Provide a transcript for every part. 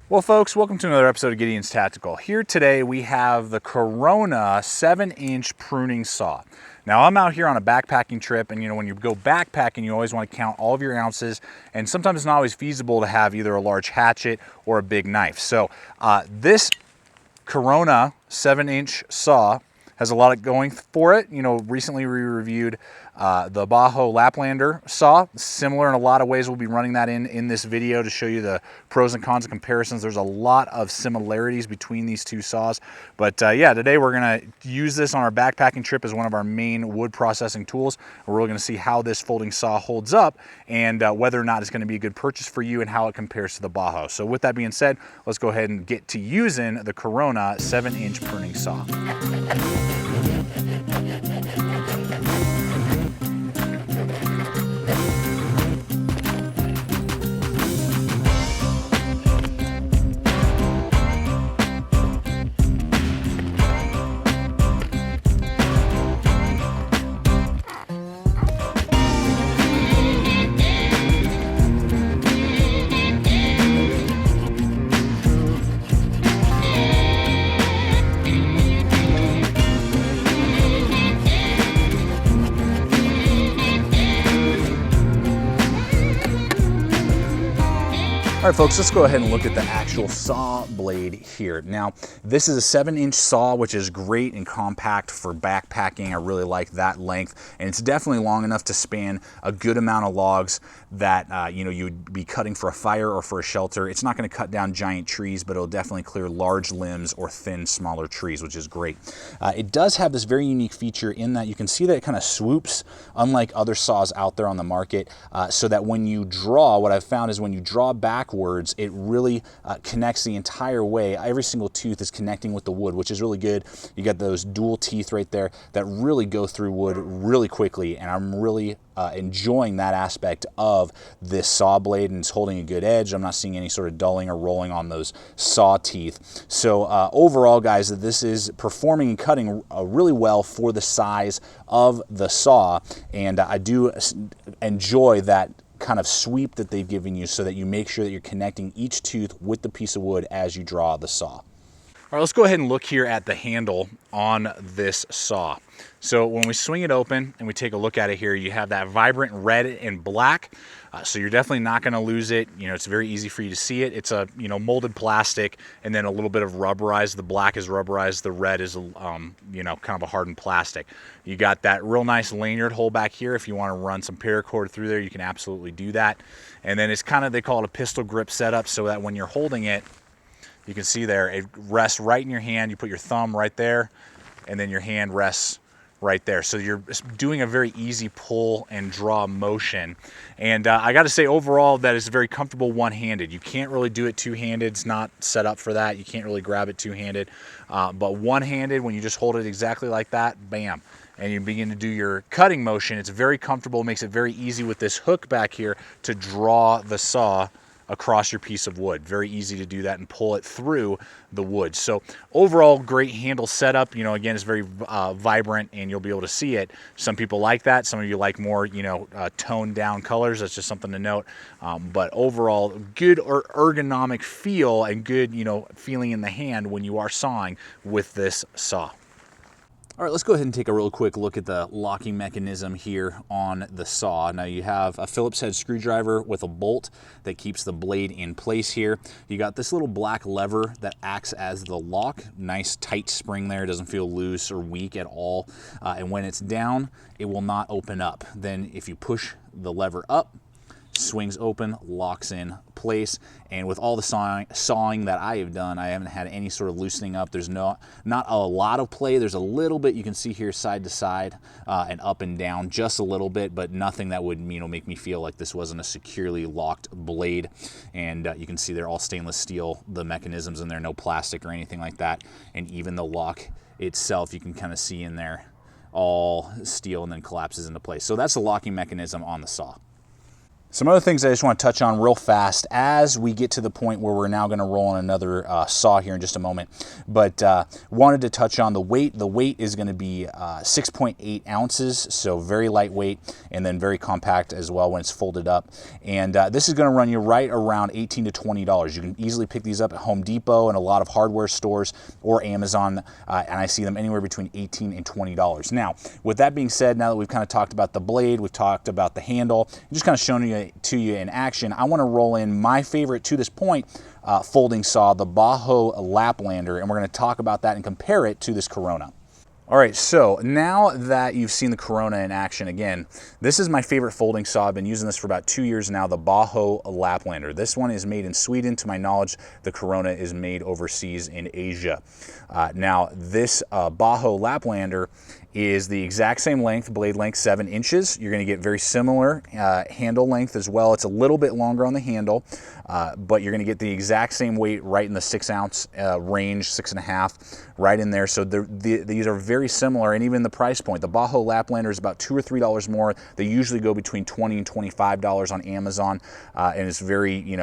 Well folks, welcome to another episode of Gideon's Tactical. Here today we have the Corona 7-inch pruning saw. Now I'm out here on a backpacking trip, and when you go backpacking you always want to count all of your ounces, and sometimes it's not always feasible to have either a large hatchet or a big knife. So this Corona 7-inch saw has a lot going for it. Recently we reviewed the Bahco Laplander saw. Similar in a lot of ways. We'll be running that in this video to show you the pros and cons and comparisons. There's a lot of similarities between these two saws. But yeah, today we're gonna use this on our backpacking trip as one of our main wood processing tools. We're really gonna see how this folding saw holds up, and whether or not it's gonna be a good purchase for you and how it compares to the Bahco. So with that being said, let's go ahead and get to using the Corona 7-inch pruning saw. All right, folks, let's go ahead and look at the actual saw blade here. Now, this is a 7-inch saw, which is great and compact for backpacking. I really like that length, and it's definitely long enough to span a good amount of logs that you'd be cutting for a fire or for a shelter. It's not going to cut down giant trees, but it'll definitely clear large limbs or thin, smaller trees, which is great. It does have this very unique feature in that you can see that it kind of swoops, unlike other saws out there on the market, so that when you draw, what I've found is when you draw backwards, it really connects the entire way. Every single tooth is connecting with the wood, which is really good. You got those dual teeth right there that really go through wood really quickly, and I'm really enjoying that aspect of this saw blade, and it's holding a good edge. I'm not seeing any sort of dulling or rolling on those saw teeth. So overall, guys, this is performing and cutting really well for the size of the saw, and I do enjoy that kind of sweep that they've given you, so that you make sure that you're connecting each tooth with the piece of wood as you draw the saw. All right, let's go ahead and look here at the handle on this saw. So when we swing it open and we take a look at it here, you have that vibrant red and black. So you're definitely not going to lose it. It's very easy for you to see it. It's a molded plastic, and then a little bit of rubberized. The black is rubberized. The red is kind of a hardened plastic. You got that real nice lanyard hole back here. If you want to run some paracord through there, you can absolutely do that. And then it's kind of, they call it a pistol grip setup, so that when you're holding it, you can see there, it rests right in your hand. You put your thumb right there, and then your hand rests right there. So you're doing a very easy pull and draw motion. And I got to say, overall, that is very comfortable one-handed. You can't really do it two-handed. It's not set up for that. You can't really grab it two-handed. But one-handed, when you just hold it exactly like that, bam, and you begin to do your cutting motion, it's very comfortable. It makes it very easy with this hook back here to draw the saw across your piece of wood. Very easy to do that and pull it through the wood. So overall, great handle setup. Again, it's very vibrant, and you'll be able to see it. Some people like that. Some of you like more, toned down colors. That's just something to note. But overall, good ergonomic feel and good, feeling in the hand when you are sawing with this saw. All right, let's go ahead and take a real quick look at the locking mechanism here on the saw. Now you have a Phillips head screwdriver with a bolt that keeps the blade in place here. You got this little black lever that acts as the lock. Nice tight spring there, doesn't feel loose or weak at all. And when it's down, it will not open up. Then if you push the lever up, swings open, locks in place. And with all the sawing that I have done, I haven't had any sort of loosening up. There's not a lot of play. There's a little bit you can see here side to side and up and down, just a little bit, but nothing that would make me feel like this wasn't a securely locked blade. And you can see they're all stainless steel, the mechanisms in there, no plastic or anything like that. And even the lock itself, you can kind of see in there, all steel, and then collapses into place. So that's the locking mechanism on the saw. Some other things I just want to touch on real fast as we get to the point where we're now going to roll on another saw here in just a moment. But wanted to touch on the weight. The weight is going to be 6.8 ounces, so very lightweight and then very compact as well when it's folded up. And this is going to run you right around $18 to $20. You can easily pick these up at Home Depot and a lot of hardware stores or Amazon, and I see them anywhere between $18 and $20. Now, with that being said, now that we've kind of talked about the blade, we've talked about the handle, I'm just kind of showing you to you in action, I want to roll in my favorite to this point folding saw, the Bahco Laplander, and we're going to talk about that and compare it to this Corona. All right, so now that you've seen the Corona in action again, this is my favorite folding saw. I've been using this for about 2 years now, the Bahco Laplander. This one is made in Sweden. To my knowledge, the Corona is made overseas in Asia. Now, this Bahco Laplander is the exact same length, blade length, 7 inches. You're going to get very similar handle length as well. It's a little bit longer on the handle, but you're going to get the exact same weight right in the 6 ounce range, 6.5, right in there. So these are very similar, and even the price point. The Bahco Laplander is about $2 or $3 more. They usually go between $20 and $25 on Amazon, and it's very,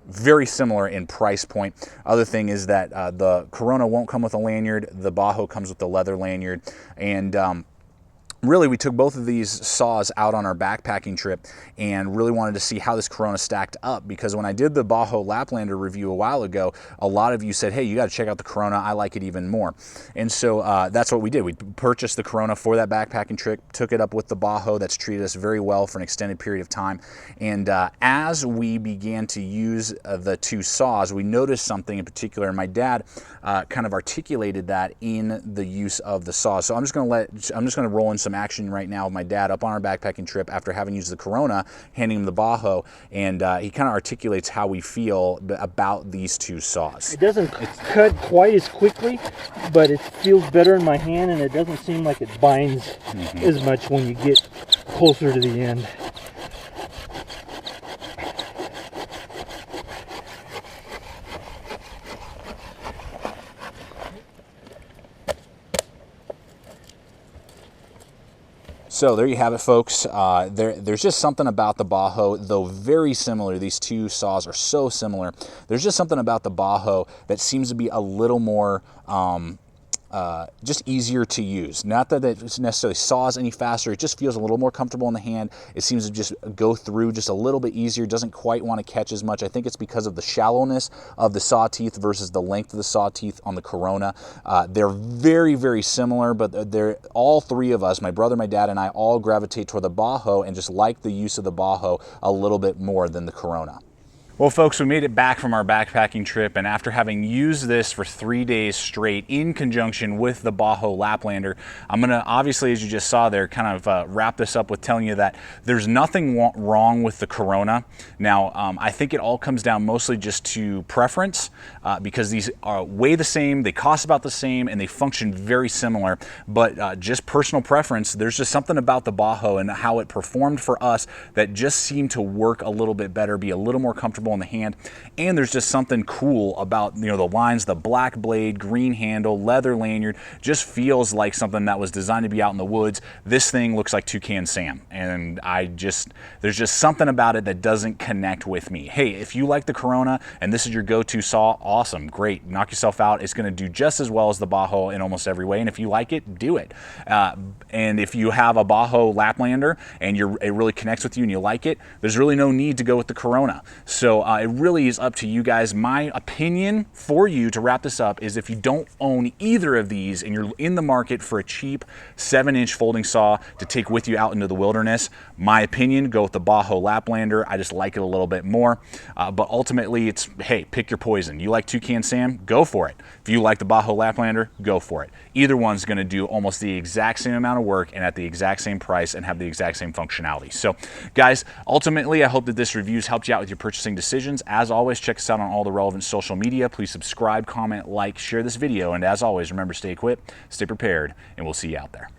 very similar in price point. Other thing is that the Corona won't come with a lanyard. The Bahco comes with the leather lanyard. And really, we took both of these saws out on our backpacking trip and really wanted to see how this Corona stacked up, because when I did the Bahco Laplander review a while ago, a lot of you said, hey, you got to check out the Corona. I like it even more. And so that's what we did. We purchased the Corona for that backpacking trip, took it up with the Bahco. That's treated us very well for an extended period of time. And as we began to use the two saws, we noticed something in particular, and my dad kind of articulated that in the use of the saws. So I'm just going to roll in some action right now of my dad up on our backpacking trip after having used the Corona, handing him the Bahco, and he kind of articulates how we feel about these two saws. It doesn't cut quite as quickly, but it feels better in my hand, and it doesn't seem like it binds as much when you get closer to the end. So there you have it, folks. There's just something about the Bahco, though very similar. These two saws are so similar. There's just something about the Bahco that seems to be a little more just easier to use. Not that it necessarily saws any faster, it just feels a little more comfortable in the hand. It seems to just go through just a little bit easier, doesn't quite want to catch as much. I think it's because of the shallowness of the saw teeth versus the length of the saw teeth on the Corona. They're very, very similar, but they're all three of us, my brother, my dad, and I, all gravitate toward the Bahco and just like the use of the Bahco a little bit more than the Corona. Well, folks, we made it back from our backpacking trip, and after having used this for 3 days straight in conjunction with the Bahco Laplander, I'm gonna, obviously, as you just saw there, kind of wrap this up with telling you that there's nothing wrong with the Corona. Now, I think it all comes down mostly just to preference, because these are weigh the same, they cost about the same, and they function very similar, but just personal preference. There's just something about the Bahco and how it performed for us that just seemed to work a little bit better, be a little more comfortable in the hand, and there's just something cool about, the lines, the black blade, green handle, leather lanyard, just feels like something that was designed to be out in the woods. This thing looks like Toucan Sam, and there's just something about it that doesn't connect with me. Hey, if you like the Corona and this is your go-to saw, awesome, great, knock yourself out. It's going to do just as well as the Bahco in almost every way, and if you like it, do it. And if you have a Bahco Laplander and it really connects with you and you like it, there's really no need to go with the Corona. So it really is up to you guys. My opinion for you, to wrap this up, is if you don't own either of these and you're in the market for a cheap 7-inch folding saw to take with you out into the wilderness, my opinion, go with the Bahco Laplander. I just like it a little bit more. But ultimately, it's, hey, pick your poison. You like Toucan Sam? Go for it. If you like the Bahco Laplander, go for it. Either one's going to do almost the exact same amount of work and at the exact same price and have the exact same functionality. So, guys, ultimately, I hope that this review's helped you out with your purchasing decisions. As always, check us out on all the relevant social media. Please subscribe, comment, like, share this video, and as always, remember, stay equipped, stay prepared, and we'll see you out there.